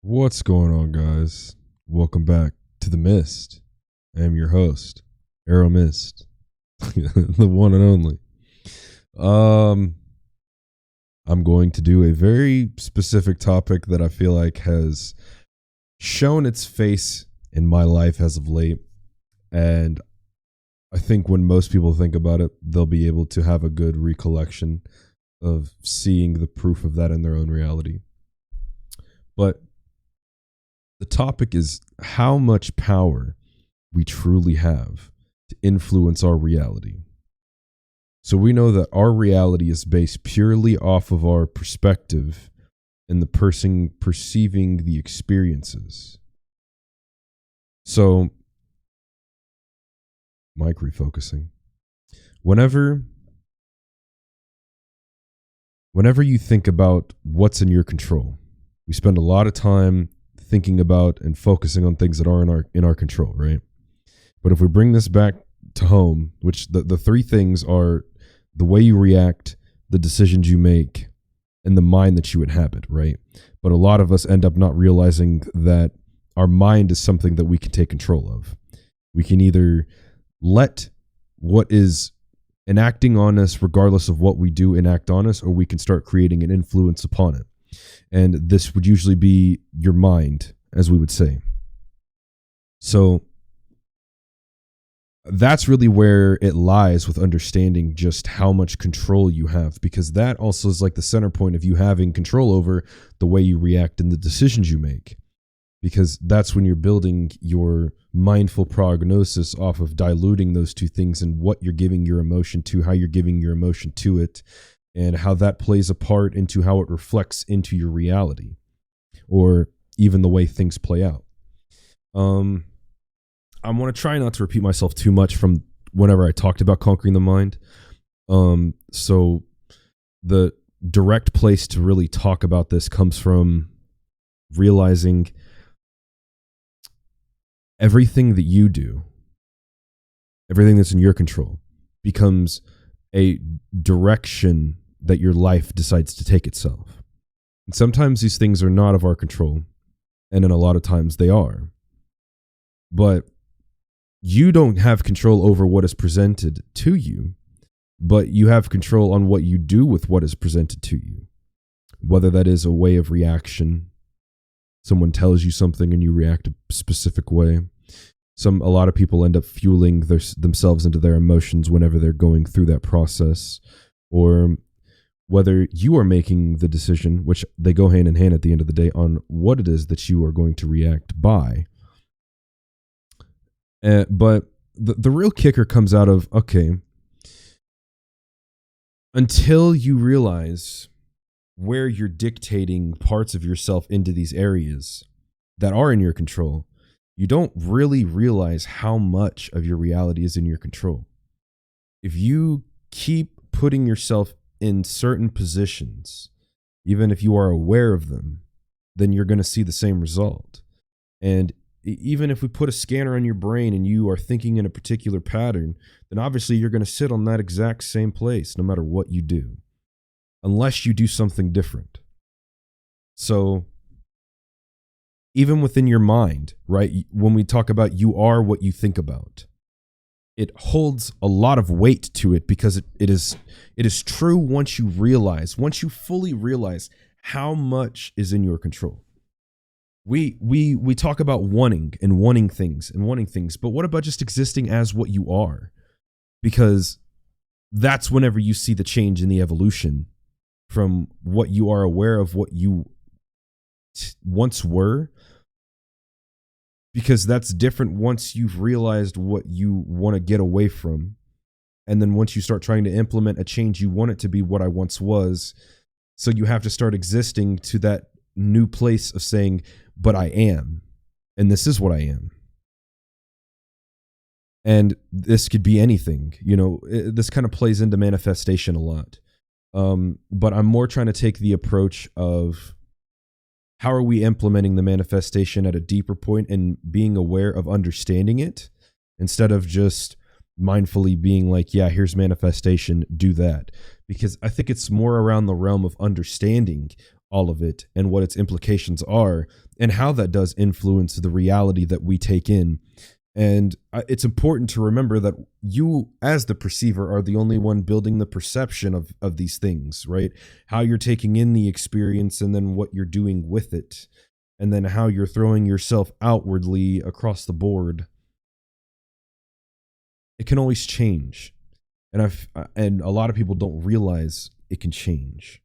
What's going on, guys? Welcome back to The Mist. I am your host, Arrow Mist, the one and only. Um, I'm going to do a very specific topic that I feel like has shown its face in my life as of late. And I think when most people think about it, they'll be able to have a good recollection of seeing the proof of that in their own reality. But the topic is how much power we truly have to influence our reality. So we know that our reality is based purely off of our perspective and the person perceiving the experiences. So, mic refocusing. Whenever whenever you think about what's in your control, we spend a lot of time thinking about and focusing on things that are in our control, right? But if we bring this back to home, which the three things are the way you react, the decisions you make, and the mind that you inhabit, right? But a lot of us end up not realizing that our mind is something that we can take control of. We can either let what is enacting on us, regardless of what we do enact on us, or we can start creating an influence upon it. And this would usually be your mind, as we would say. So that's really where it lies with understanding just how much control you have, because that also is like the center point of you having control over the way you react and the decisions you make. Because that's when you're building your mindful prognosis off of diluting those two things and what you're giving your emotion to, how you're giving your emotion to it, and how that plays a part into how it reflects into your reality or even the way things play out. I want to try not to repeat myself too much from whenever I talked about conquering the mind. So the direct place to really talk about this comes from realizing everything that you do, everything that's in your control, becomes a direction that your life decides to take itself. And sometimes these things are not of our control, and in a lot of times they are. But you don't have control over what is presented to you, but you have control on what you do with what is presented to you. Whether that is a way of reaction, someone tells you something and you react a specific way. A lot of people end up fueling themselves into their emotions whenever they're going through that process, or whether you are making the decision, which they go hand in hand at the end of the day, on what it is that you are going to react by. But the real kicker comes out of, okay, until you realize where you're dictating parts of yourself into these areas that are in your control, you don't really realize how much of your reality is in your control. If you keep putting yourself in certain positions, even if you are aware of them, then you're going to see the same result. And even if we put a scanner on your brain and you are thinking in a particular pattern, then obviously you're going to sit on that exact same place no matter what you do, unless you do something different. So even within your mind, right, when we talk about you are what you think about, it holds a lot of weight to it, because it is true once you fully realize how much is in your control. We talk about wanting things, but what about just existing as what you are? Because that's whenever you see the change in the evolution from what you are aware of what you once were, because that's different once you've realized what you want to get away from. And then once you start trying to implement a change, you want it to be what I once was. So you have to start existing to that new place of saying, but I am, and this is what I am. And this could be anything, this kind of plays into manifestation a lot. But I'm more trying to take the approach of, how are we implementing the manifestation at a deeper point and being aware of understanding it, instead of just mindfully being like, yeah, here's manifestation, do that. Because I think it's more around the realm of understanding all of it and what its implications are and how that does influence the reality that we take in. And it's important to remember that you, as the perceiver, are the only one building the perception of these things, right? How you're taking in the experience and then what you're doing with it, and then how you're throwing yourself outwardly across the board. It can always change. And a lot of people don't realize it can change.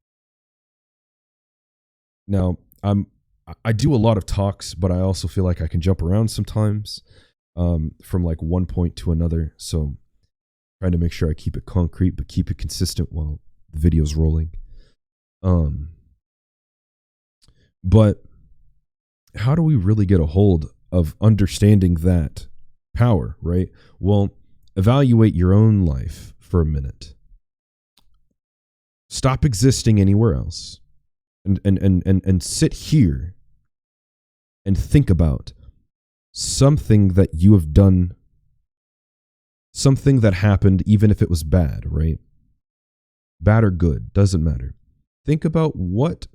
Now, I do a lot of talks, but I also feel like I can jump around sometimes. From like one point to another. So trying to make sure I keep it concrete, but keep it consistent while the video's rolling. But how do we really get a hold of understanding that power, right? Well, evaluate your own life for a minute. Stop existing anywhere else and sit here and think about something that you have done, something that happened, even if it was bad, right? Bad or good, doesn't matter. Think about what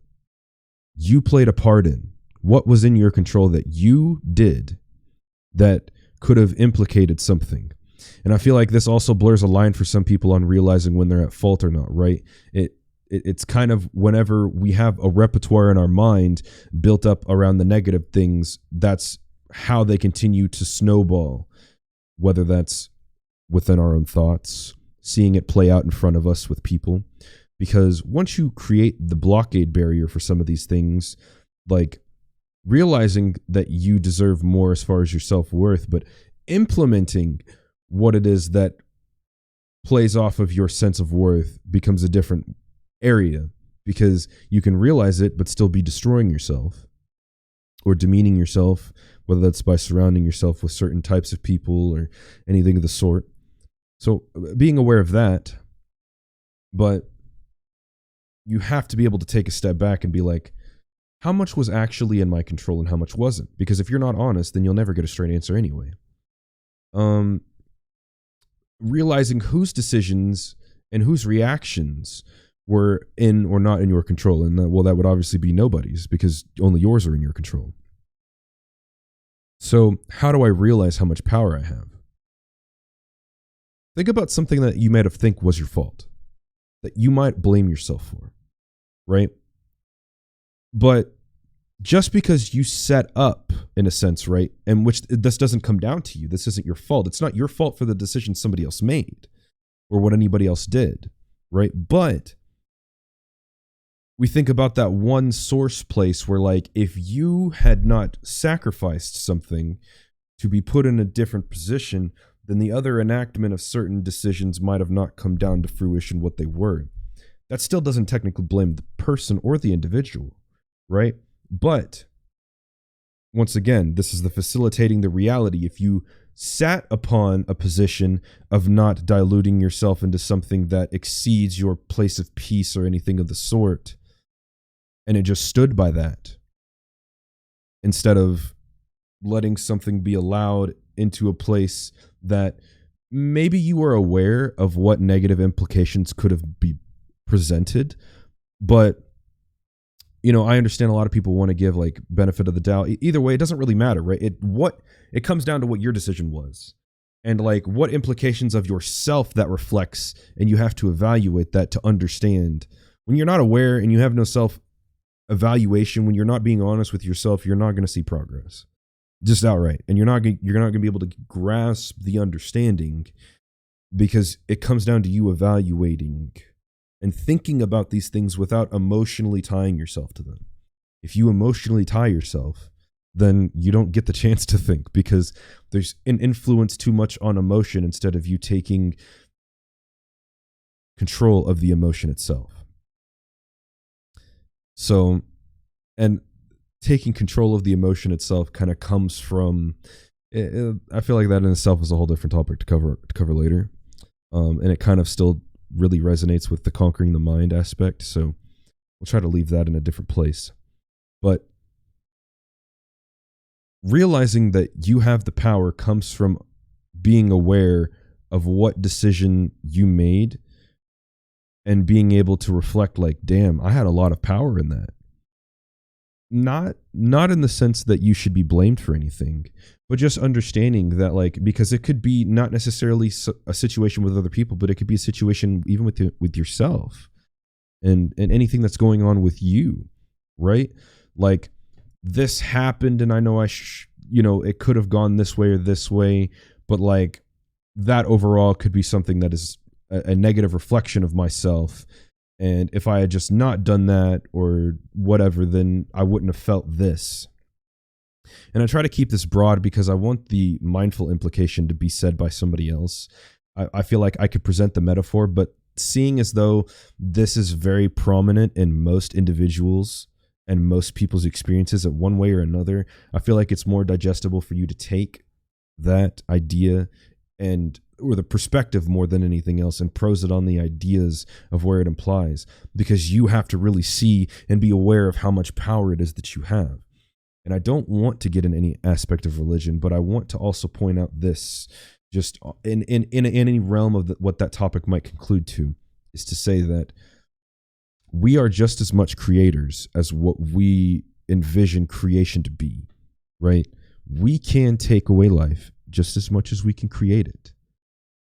you played a part in, what was in your control that you did that could have implicated something. And I feel like this also blurs a line for some people on realizing when they're at fault or not, right? It's kind of whenever we have a repertoire in our mind built up around the negative things, that's how they continue to snowball, whether that's within our own thoughts, seeing it play out in front of us with people. Because once you create the blockade barrier for some of these things, like realizing that you deserve more as far as your self-worth, but implementing what it is that plays off of your sense of worth becomes a different area, because you can realize it but still be destroying yourself or demeaning yourself, whether that's by surrounding yourself with certain types of people or anything of the sort. So being aware of that, but you have to be able to take a step back and be like, how much was actually in my control and how much wasn't? Because if you're not honest, then you'll never get a straight answer anyway. Realizing whose decisions and whose reactions were in or not in your control. And that, well, that would obviously be nobody's, because only yours are in your control. So how do I realize how much power I have? Think about something that you might have think was your fault, that you might blame yourself for, right? But just because you set up, in a sense, right, and which this doesn't come down to you, this isn't your fault. It's not your fault for the decision somebody else made or what anybody else did, right? But we think about that one source place where, like, if you had not sacrificed something to be put in a different position, then the other enactment of certain decisions might have not come down to fruition what they were. That still doesn't technically blame the person or the individual, right? But once again, this is the facilitating the reality. If you sat upon a position of not diluting yourself into something that exceeds your place of peace or anything of the sort, and it just stood by that, instead of letting something be allowed into a place that maybe you were aware of what negative implications could have been presented, but you know, I understand a lot of people want to give like benefit of the doubt. Either way, it doesn't really matter, right? It comes down to what your decision was and like what implications of yourself that reflects, and you have to evaluate that to understand. When you're not aware and you have no self evaluation, when you're not being honest with yourself, you're not going to see progress, just outright, and you're not going to be able to grasp the understanding, because it comes down to you evaluating and thinking about these things without emotionally tying yourself to them. If you emotionally tie yourself, then you don't get the chance to think, because there's an influence too much on emotion instead of you taking control of the emotion itself. So, and taking control of the emotion itself kind of comes from, I feel like that in itself is a whole different topic to cover later. And it kind of still really resonates with the conquering the mind aspect. So we'll try to leave that in a different place. But realizing that you have the power comes from being aware of what decision you made and being able to reflect like, damn, I had a lot of power in that. not in the sense that you should be blamed for anything, but just understanding that, like, because it could be not necessarily a situation with other people, but it could be a situation even with yourself, and anything that's going on with you, right? Like, this happened, and I know it could have gone this way or this way, but like, that overall could be something that is a negative reflection of myself. And if I had just not done that or whatever, then I wouldn't have felt this. And I try to keep this broad because I want the mindful implication to be said by somebody else. I feel like I could present the metaphor, but seeing as though this is very prominent in most individuals and most people's experiences in one way or another, I feel like it's more digestible for you to take that idea or the perspective more than anything else, and prose it on the ideas of where it implies, because you have to really see and be aware of how much power it is that you have. And I don't want to get in any aspect of religion, but I want to also point out this, just in any realm of what that topic might conclude to, is to say that we are just as much creators as what we envision creation to be, right? We can take away life just as much as we can create it.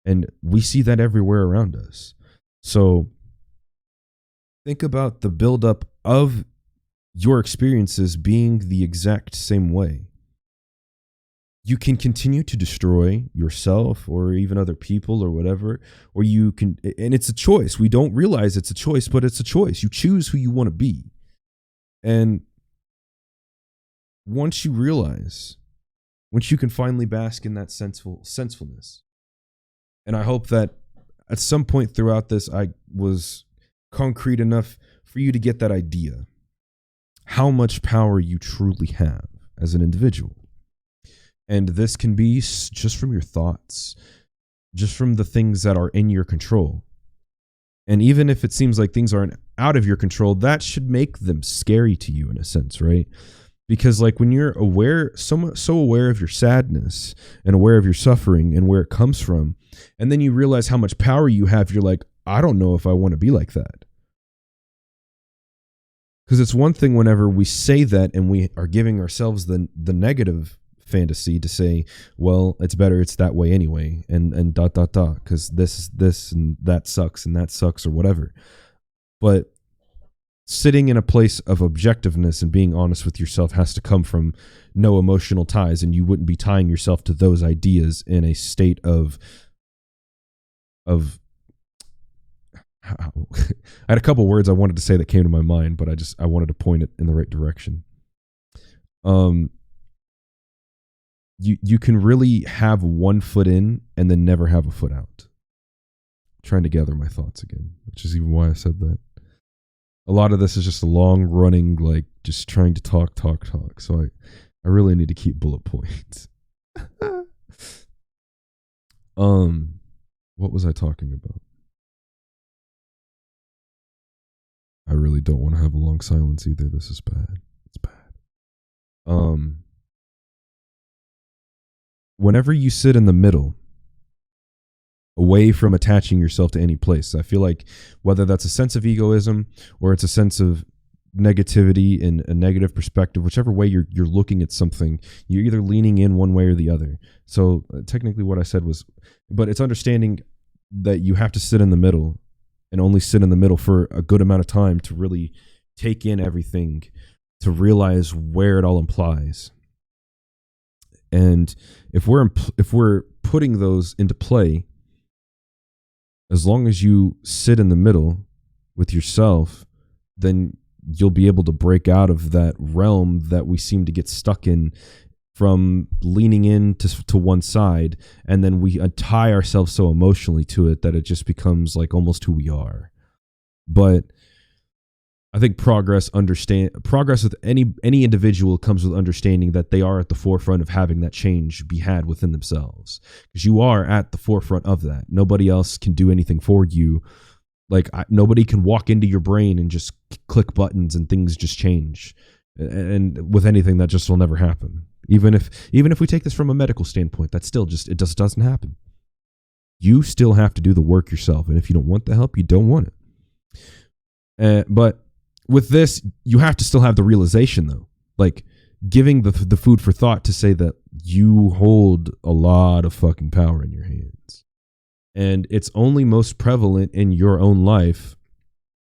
And we see that everywhere around us. So think about the buildup of your experiences being the exact same way. You can continue to destroy yourself or even other people or whatever, or you can, and it's a choice. We don't realize it's a choice, but it's a choice. You choose who you want to be. And once you can finally bask in that sensefulness. And I hope that at some point throughout this, I was concrete enough for you to get that idea. How much power you truly have as an individual. And this can be just from your thoughts, just from the things that are in your control. And even if it seems like things aren't out of your control, that should make them scary to you in a sense, right? Because like when you're aware, so aware of your sadness and aware of your suffering and where it comes from, and then you realize how much power you have, you're like, I don't know if I want to be like that. Because it's one thing whenever we say that and we are giving ourselves the negative fantasy to say, well, it's better, it's that way anyway, and because this and that sucks or whatever. But sitting in a place of objectiveness and being honest with yourself has to come from no emotional ties, and you wouldn't be tying yourself to those ideas in a state of I had a couple words I wanted to say that came to my mind, but I wanted to point it in the right direction. You can really have one foot in and then never have a foot out. I'm trying to gather my thoughts again, which is even why I said that. A lot of this is just a long running, like just trying to talk. So I really need to keep bullet points. What was I talking about? I really don't want to have a long silence either. This is bad. It's bad. Whenever you sit in the middle, away from attaching yourself to any place, I feel like whether that's a sense of egoism or it's a sense of negativity and a negative perspective, whichever way you're looking at something, you're either leaning in one way or the other. So technically what I said was, but it's understanding that you have to sit in the middle and only sit in the middle for a good amount of time to really take in everything, to realize where it all implies. And if we're putting those into play, as long as you sit in the middle with yourself, then you'll be able to break out of that realm that we seem to get stuck in, from leaning in to one side, and then we tie ourselves so emotionally to it that it just becomes like almost who we are. But I think progress with any individual comes with understanding that they are at the forefront of having that change be had within themselves, because you are at the forefront of that. Nobody else can do anything for you. Like nobody can walk into your brain and just click buttons and things just change. And with anything, that just will never happen. Even if we take this from a medical standpoint, that still it just doesn't happen. You still have to do the work yourself, and if you don't want the help, you don't want it. But with this, you have to still have the realization, though. like giving the food for thought to say that you hold a lot of fucking power in your hands. And it's only most prevalent in your own life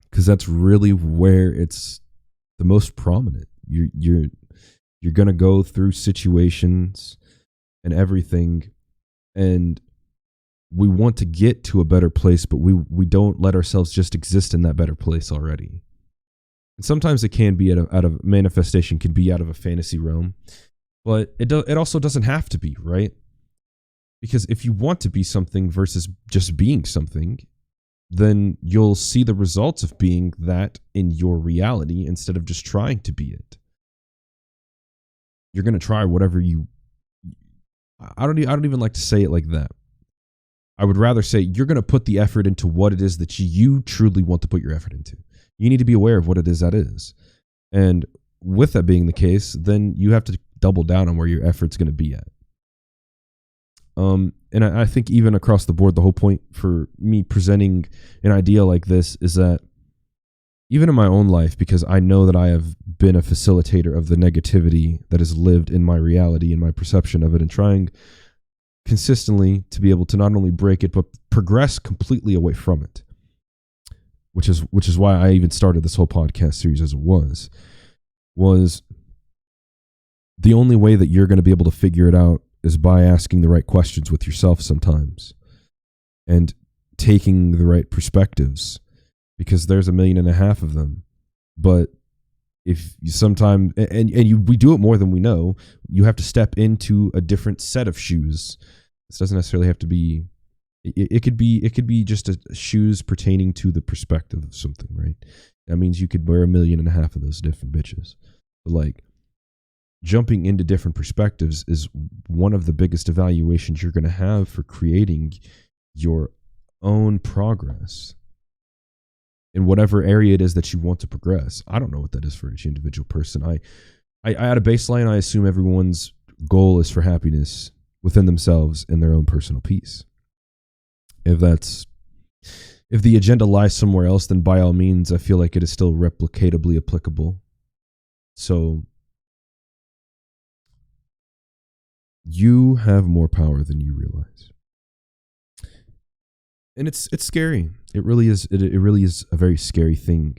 because that's really where it's the most prominent. You're going to go through situations and everything, and we want to get to a better place, but we don't let ourselves just exist in that better place already. And sometimes it can be out of manifestation, can be out of a fantasy realm, but it also doesn't have to be, right? Because if you want to be something versus just being something, then you'll see the results of being that in your reality instead of just trying to be it. You're going to try whatever I don't even like to say it like that. I would rather say you're going to put the effort into what it is that you truly want to put your effort into. You need to be aware of what it is that is. And with that being the case, then you have to double down on where your effort's going to be at. And I think even across the board, the whole point for me presenting an idea like this is that even in my own life, because I know that I have been a facilitator of the negativity that has lived in my reality and my perception of it, and trying consistently to be able to not only break it, but progress completely away from it. Which is why I even started this whole podcast series as it was the only way that you're going to be able to figure it out is by asking the right questions with yourself sometimes and taking the right perspectives, because there's 1.5 million of them. But if you sometimes, we do it more than we know, you have to step into a different set of shoes. This doesn't necessarily have to be, it could be just shoes pertaining to the perspective of something, right? That means you could wear 1.5 million of those different bitches. But like, jumping into different perspectives is one of the biggest evaluations you're going to have for creating your own progress in whatever area it is that you want to progress. I don't know what that is for each individual person. I at a baseline, I assume everyone's goal is for happiness within themselves and their own personal peace. If the agenda lies somewhere else, then by all means, I feel like it is still replicatably applicable. So you have more power than you realize. And it's scary. It really is. It really is a very scary thing.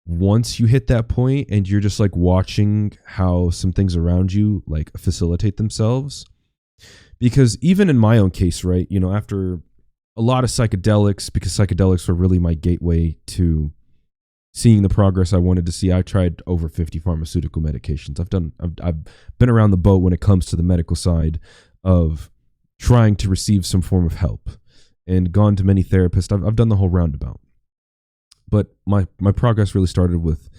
Once you hit that point and you're just like watching how some things around you like facilitate themselves. Because even in my own case, right, you know, after a lot of psychedelics, because psychedelics were really my gateway to seeing the progress I wanted to see, I tried over 50 pharmaceutical medications. I've been around the boat when it comes to the medical side of trying to receive some form of help, and gone to many therapists. I've done the whole roundabout. But my progress really started with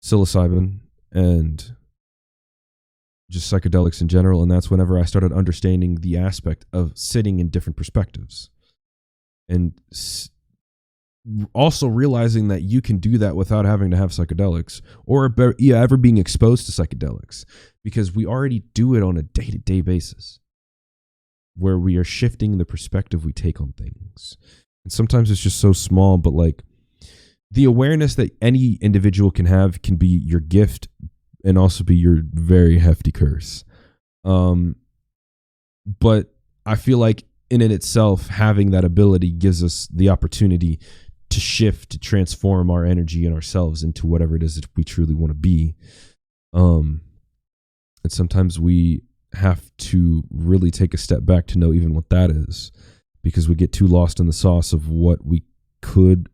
psilocybin and just psychedelics in general, and that's whenever I started understanding the aspect of sitting in different perspectives, and also realizing that you can do that without having to have psychedelics or ever being exposed to psychedelics, because we already do it on a day-to-day basis where we are shifting the perspective we take on things. And sometimes it's just so small, but like the awareness that any individual can have can be your gift and also be your very hefty curse. But I feel like in it itself, having that ability gives us the opportunity to shift, to transform our energy and ourselves into whatever it is that we truly want to be. And sometimes we have to really take a step back to know even what that is, because we get too lost in the sauce of what we could,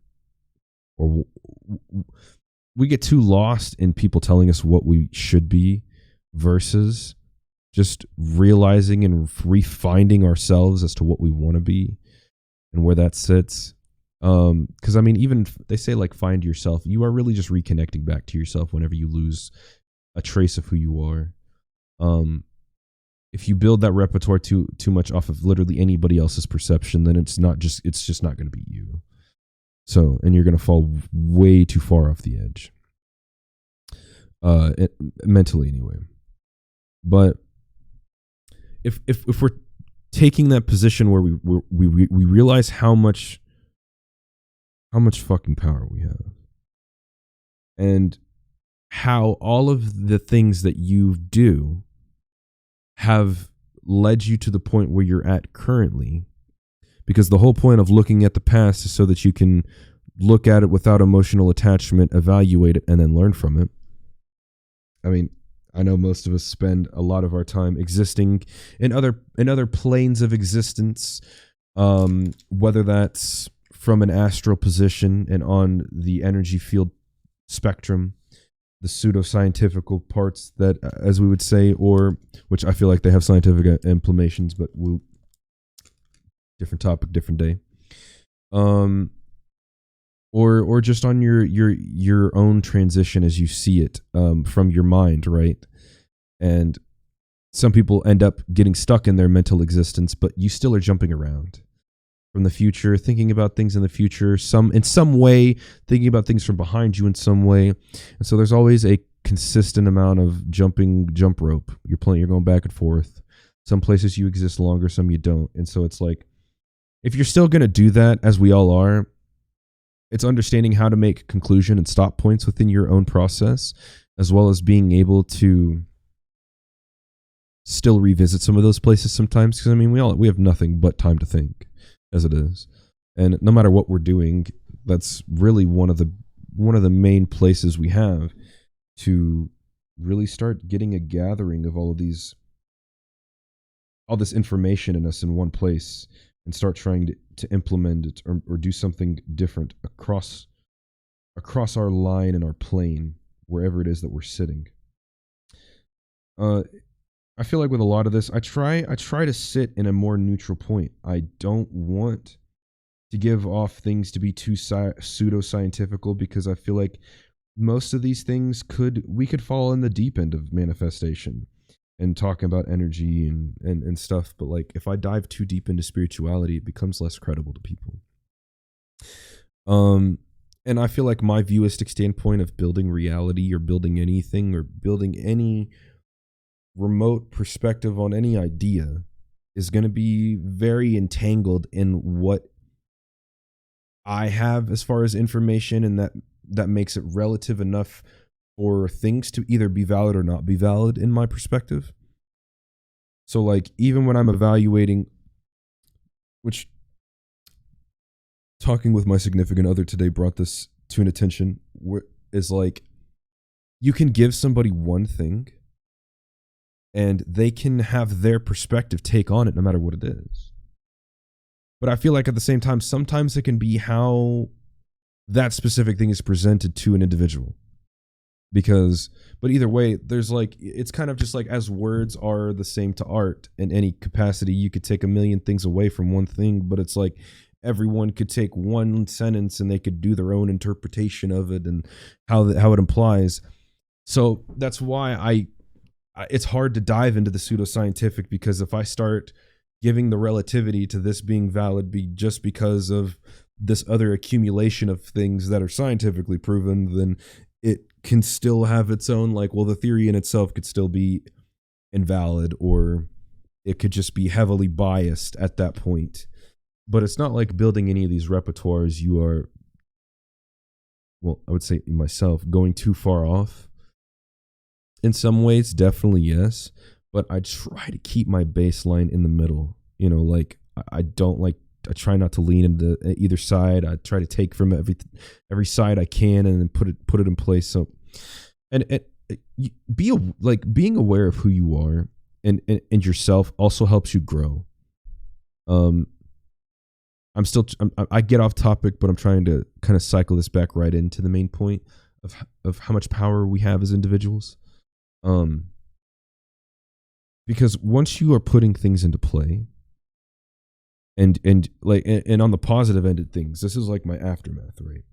or we get too lost in people telling us what we should be versus just realizing and refinding ourselves as to what we want to be and where that sits. Because I mean, even they say like find yourself. You are really just reconnecting back to yourself whenever you lose a trace of who you are. If you build that repertoire too much off of literally anybody else's perception, then it's just not going to be you. So, and you're going to fall way too far off the edge. Mentally anyway. But if we're taking that position where we realize how much fucking power we have, and how all of the things that you do have led you to the point where you're at currently. Because the whole point of looking at the past is so that you can look at it without emotional attachment, evaluate it, and then learn from it. I mean, I know most of us spend a lot of our time existing in other planes of existence, whether that's from an astral position and on the energy field spectrum, the pseudoscientific parts that, as we would say, or which I feel like they have scientific implications, but different topic, different day. Or just on your own transition as you see it, from your mind, right? And some people end up getting stuck in their mental existence, but you still are jumping around from the future, thinking about things in the future, in some way, thinking about things from behind you in some way. And so there's always a consistent amount of jump rope. You're going back and forth. Some places you exist longer, some you don't. And so it's like, if you're still going to do that, as we all are, it's understanding how to make conclusion and stop points within your own process, as well as being able to still revisit some of those places sometimes. Because I mean, we have nothing but time to think, as it is, and no matter what we're doing, that's really one of the main places we have to really start getting a gathering of all this information in us in one place, and start trying to implement it or do something different across our line and our plane, wherever it is that we're sitting. I feel like with a lot of this, I try to sit in a more neutral point. I don't want to give off things to be too pseudoscientifical, because I feel like most of these things we could fall in the deep end of manifestation and talking about energy and stuff. But like, if I dive too deep into spirituality, it becomes less credible to people. And I feel like my viewistic standpoint of building reality, or building anything, or building any remote perspective on any idea, is going to be very entangled in what I have as far as information, and that makes it relative enough for things to either be valid or not be valid in my perspective. So like, even when I'm evaluating, which, talking with my significant other today brought this to an attention, is like, you can give somebody one thing and they can have their perspective take on it no matter what it is. But I feel like at the same time, sometimes it can be how that specific thing is presented to an individual. But either way, there's like, it's kind of just like, as words are the same to art in any capacity, you could take a million things away from one thing, but it's like, everyone could take one sentence and they could do their own interpretation of it and how it implies. So that's why it's hard to dive into the pseudoscientific, because if I start giving the relativity to this being valid just because of this other accumulation of things that are scientifically proven, then it can still have its own, like, well, the theory in itself could still be invalid, or it could just be heavily biased at that point. But it's not like building any of these repertoires, you are, well, I would say myself, going too far off. In some ways, definitely yes, but I try to keep my baseline in the middle. You know, like, I try not to lean into either side. I try to take from every side I can and then put it in place. So, and being aware of who you are and yourself also helps you grow. I get off topic, but I'm trying to kind of cycle this back right into the main point of how much power we have as individuals. Because once you are putting things into play, and on the positive end of things, this is like my aftermath, right?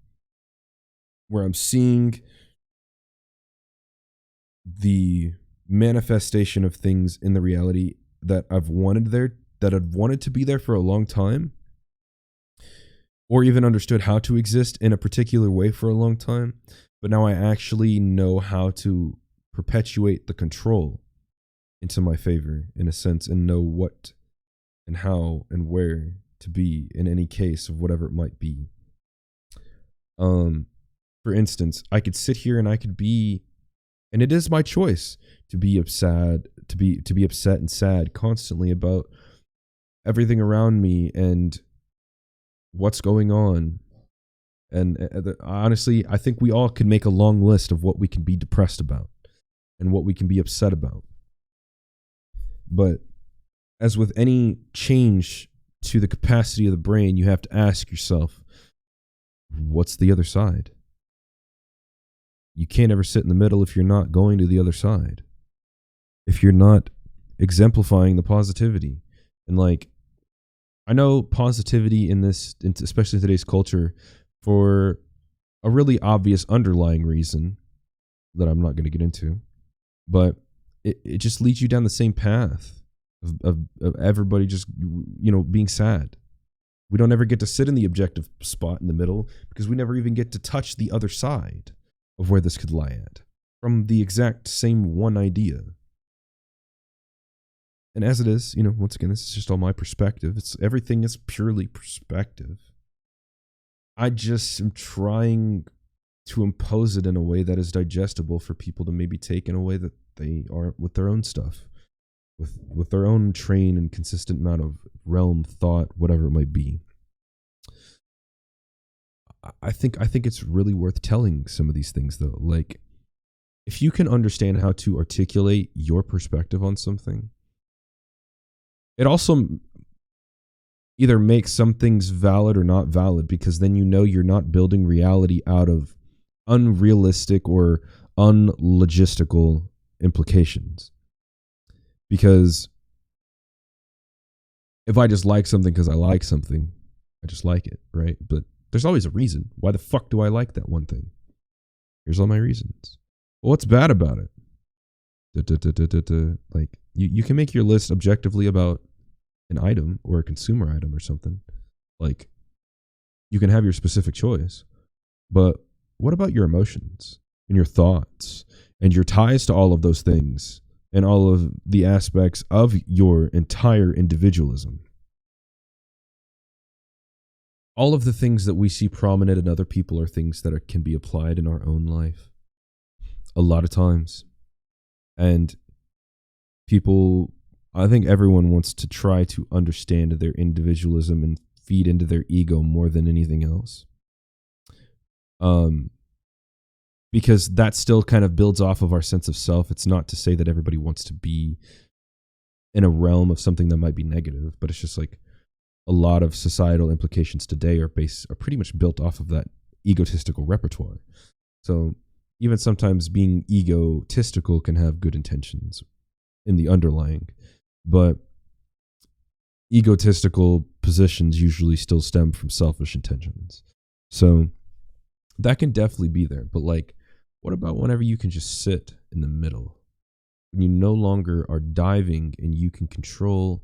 Where I'm seeing the manifestation of things in the reality that I've wanted to be there for a long time, or even understood how to exist in a particular way for a long time. But now I actually know how to perpetuate the control into my favor, in a sense, and know what and how and where to be in any case of whatever it might be. For instance, I could sit here and I could be And it is my choice to be upset, to be upset and sad constantly about everything around me and what's going on. And honestly, I think we all could make a long list of what we can be depressed about and what we can be upset about. But as with any change to the capacity of the brain, you have to ask yourself, what's the other side? You can't ever sit in the middle if you're not going to the other side. If you're not exemplifying the positivity. And like, I know positivity in this, especially in today's culture, for a really obvious underlying reason that I'm not going to get into, but it just leads you down the same path of everybody just, being sad. We don't ever get to sit in the objective spot in the middle because we never even get to touch the other side of where this could lie at from the exact same one idea. And as it is, once again, this is just all my perspective. Everything is purely perspective. I just am trying to impose it in a way that is digestible for people to maybe take in a way that they aren't with their own stuff, with their own trained and consistent amount of realm thought, whatever it might be. I think it's really worth telling some of these things though. Like, if you can understand how to articulate your perspective on something, it also either makes some things valid or not valid, because then you're not building reality out of unrealistic or unlogistical implications. Because if I just like something because I like something, I just like it, right? But there's always a reason. Why the fuck do I like that one thing? Here's all my reasons. Well, what's bad about it? Like, you can make your list objectively about an item or a consumer item or something. Like, you can have your specific choice, but what about your emotions and your thoughts and your ties to all of those things and all of the aspects of your entire individualism? All of the things that we see prominent in other people are things that can be applied in our own life a lot of times. And people, I think everyone wants to try to understand their individualism and feed into their ego more than anything else. Because that still kind of builds off of our sense of self. It's not to say that everybody wants to be in a realm of something that might be negative, but it's just like a lot of societal implications today are pretty much built off of that egotistical repertoire. So even sometimes being egotistical can have good intentions in the underlying, but egotistical positions usually still stem from selfish intentions. So that can definitely be there. But like, what about whenever you can just sit in the middle, when you no longer are diving and you can control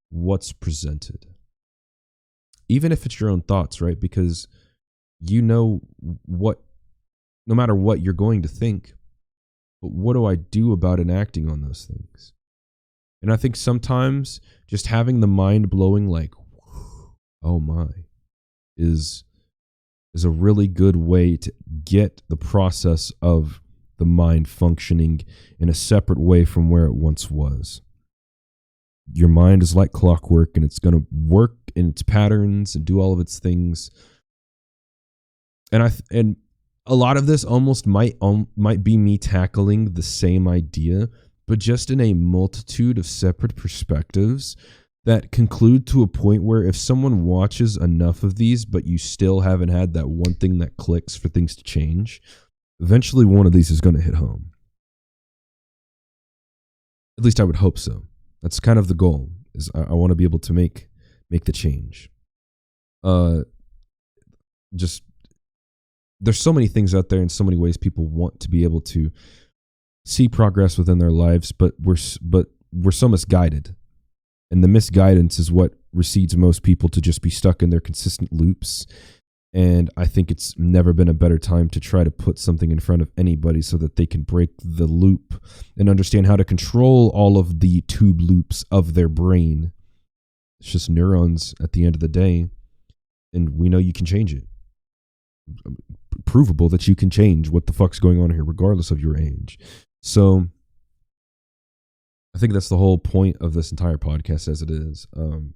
what's presented? Even if it's your own thoughts, right? Because no matter what you're going to think, but what do I do about enacting on those things? And I think sometimes just having the mind blowing, like, oh my, is a really good way to get the process of the mind functioning in a separate way from where it once was. Your mind is like clockwork, and it's going to work in its patterns and do all of its things. And a lot of this almost might be me tackling the same idea, but just in a multitude of separate perspectives that conclude to a point where if someone watches enough of these, but you still haven't had that one thing that clicks for things to change, eventually one of these is going to hit home. At least I would hope so. That's kind of the goal, is I want to be able to make the change. Just, there's so many things out there in so many ways people want to be able to see progress within their lives, but we're so misguided. And the misguidance is what recedes most people to just be stuck in their consistent loops. And I think it's never been a better time to try to put something in front of anybody so that they can break the loop and understand how to control all of the tube loops of their brain. It's just neurons at the end of the day. And we know you can change it. Provable that you can change what the fuck's going on here, regardless of your age. So I think that's the whole point of this entire podcast as it is. In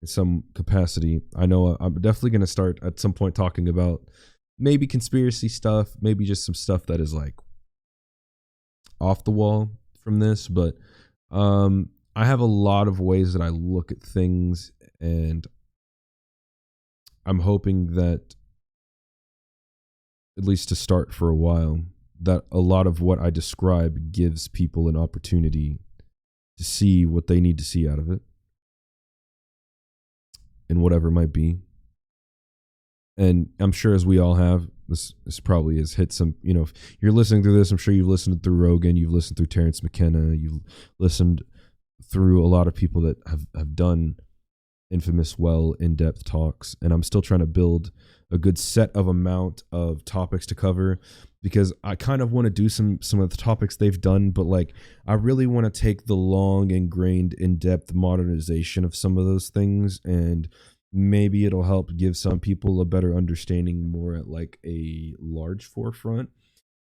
some capacity, I know I'm definitely going to start at some point talking about maybe conspiracy stuff, maybe just some stuff that is like off the wall from this, but I have a lot of ways that I look at things, and I'm hoping that, at least to start for a while, that a lot of what I describe gives people an opportunity to see what they need to see out of it, and whatever it might be. And I'm sure, as we all have, this probably has hit some, if you're listening through this, I'm sure you've listened through Rogan, you've listened through Terrence McKenna, you've listened through a lot of people that have done infamous, well, in-depth talks. And I'm still trying to build a good set of amount of topics to cover, because I kind of want to do some of the topics they've done, but like I really want to take the long, ingrained, in-depth modernization of some of those things, and maybe it'll help give some people a better understanding more at like a large forefront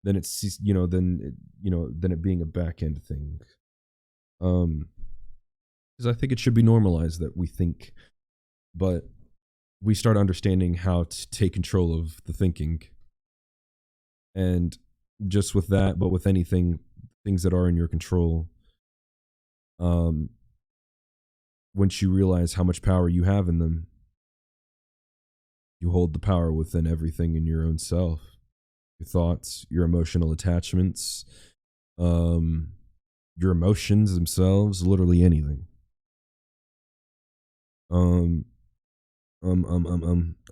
than it's than it being a back end thing. Because I think it should be normalized that we think, but we start understanding how to take control of the thinking. And just with that, but with anything, things that are in your control, once you realize how much power you have in them, you hold the power within everything in your own self, your thoughts, your emotional attachments, your emotions themselves, literally anything.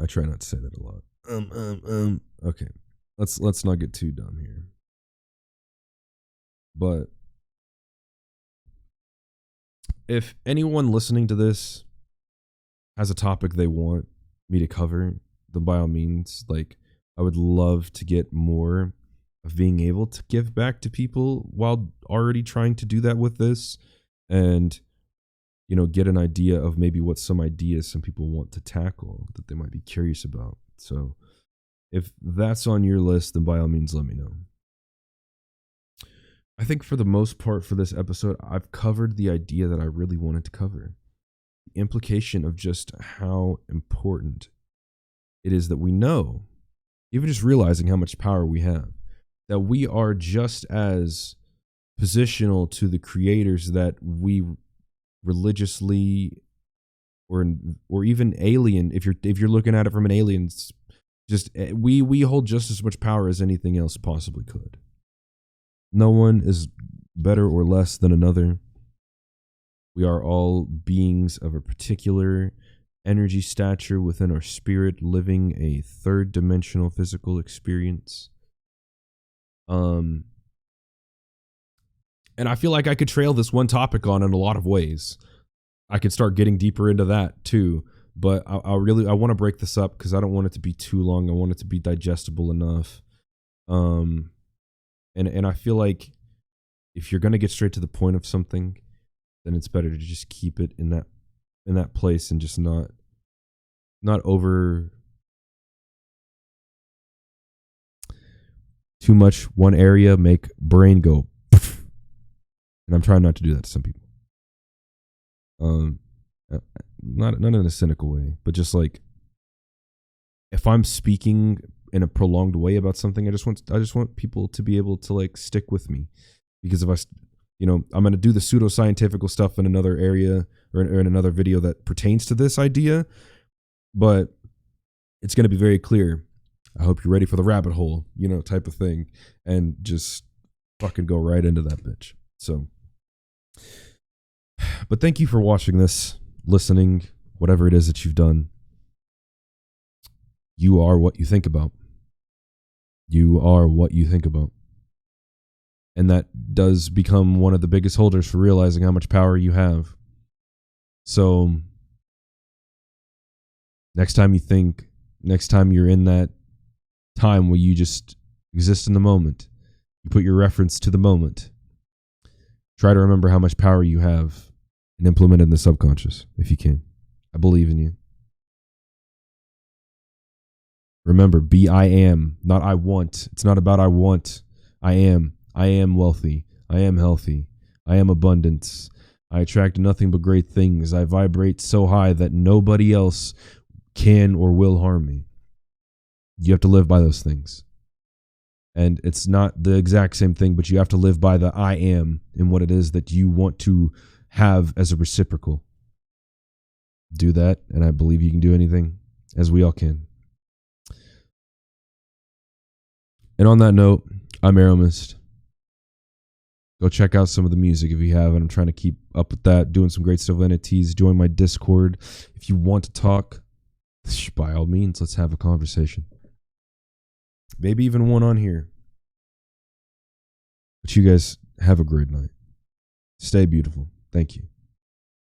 I try not to say that a lot. Okay. Let's not get too dumb here. But if anyone listening to this has a topic they want me to cover, then by all means, like, I would love to get more of being able to give back to people while already trying to do that with this, and get an idea of maybe what some ideas some people want to tackle that they might be curious about. So if that's on your list, then by all means, let me know. I think for the most part for this episode, I've covered the idea that I really wanted to cover. The implication of just how important it is that we know, even just realizing how much power we have, that we are just as positional to the creators that we religiously or even alien, if you're looking at it from an alien's, just we hold just as much power as anything else possibly could. No one is better or less than another. We are all beings of a particular energy stature within our spirit, living a third dimensional physical experience. And I feel like I could trail this one topic on in a lot of ways. I could start getting deeper into that too, but I want to break this up because I don't want it to be too long. I want it to be digestible enough. And I feel like if you're going to get straight to the point of something, then it's better to just keep it in that place and just not over too much one area, make brain go. And I'm trying not to do that to some people. Not in a cynical way, but just like if I'm speaking in a prolonged way about something, I just want people to be able to like stick with me, because if I'm going to do the pseudoscientific stuff in another area or in another video that pertains to this idea, but it's going to be very clear. I hope you're ready for the rabbit hole, type of thing, and just fucking go right into that bitch. So, but thank you for watching this, listening, whatever it is that you've done. You are what you think about. You are what you think about. And that does become one of the biggest holders for realizing how much power you have. So next time you're in that time where you just exist in the moment, you put your reference to the moment, try to remember how much power you have and implement it in the subconscious if you can. I believe in you. Remember, be I am, not I want. It's not about I want. I am. I am wealthy. I am healthy. I am abundance. I attract nothing but great things. I vibrate so high that nobody else can or will harm me. You have to live by those things. And it's not the exact same thing, but you have to live by the I am and what it is that you want to have as a reciprocal. Do that, and I believe you can do anything, as we all can. And on that note, I'm Aeromist. Go check out some of the music if you haven't. I'm trying to keep up with that, doing some great stuff with NFTs. Join my Discord. If you want to talk, by all means, let's have a conversation. Maybe even one on here. But you guys have a great night. Stay beautiful. Thank you.